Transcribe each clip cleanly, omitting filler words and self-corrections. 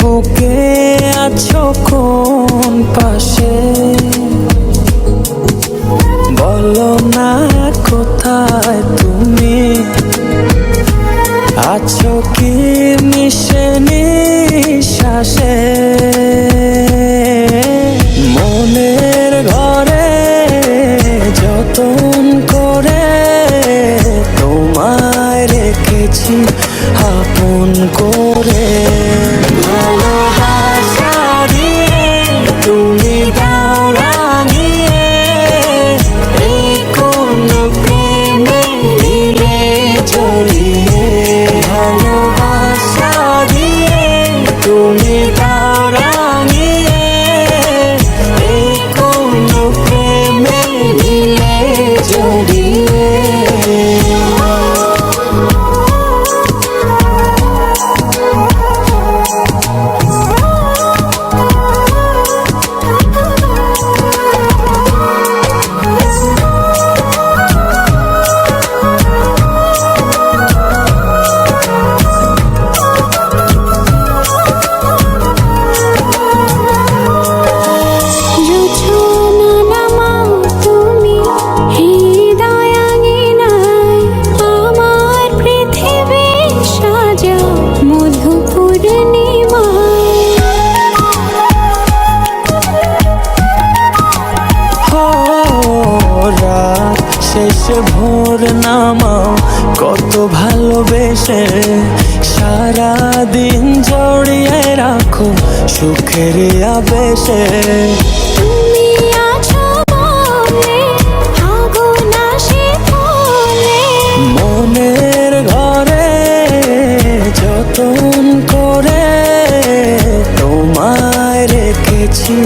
বুকে আছো কোন পাশে, বলো না কোথায় তুমি আছো কি মিশে নিঃশ্বাসে। মনের ঘরে যতন করে তোমায় রেখেছি আপন করে। ভালোবাসা দিয়ে তুমি দাও রাঙিয়ে, এই কোন প্রেমে দিলে জড়িয়ে। ভালোবাসা দিয়ে তুমি দাও রাঙিয়ে, এই কোন প্রেমে দিলে জড়িয়ে। শেষে ভোর নামাও কত ভালোবেসে, সারাদিন জড়িয়ে রাখো সুখের আবেশে। তুমি আছো বলে আগুন আসে বলে, মনের ঘরে যতন করে তোমায় রেখেছি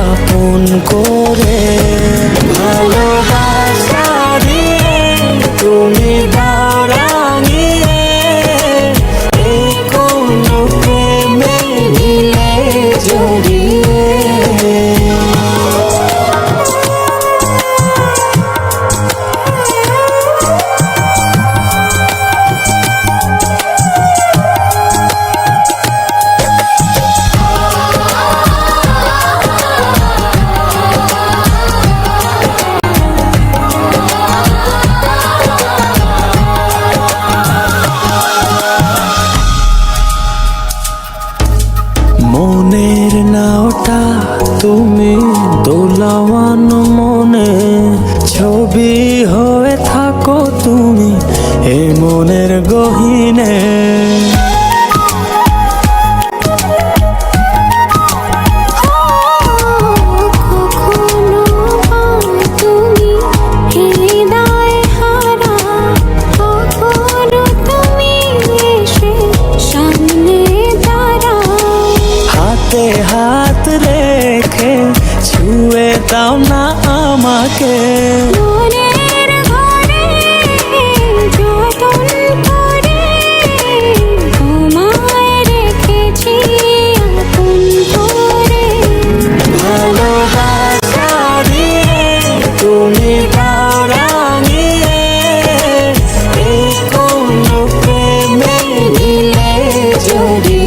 আপন করে। ভালোবাসা দিয়ে তুমি দাও রাঙিয়ে, এই কোন প্রেমে দিলে জড়িয়ে। মনের নাওটা তুমি দোলাওয়ান মনে, ছবি হয়ে থাকো তুমি এ মনের গহীনে। হাত রেখে ছুঁয়ে দাও না আমাকে, মনের ঘরে যতন করে তোমায় রেখেছি আপন করে। ভালোবাসা দিয়ে তুমি দাও রাঙিয়ে, এই কোন প্রেমে দিলে জড়িয়ে।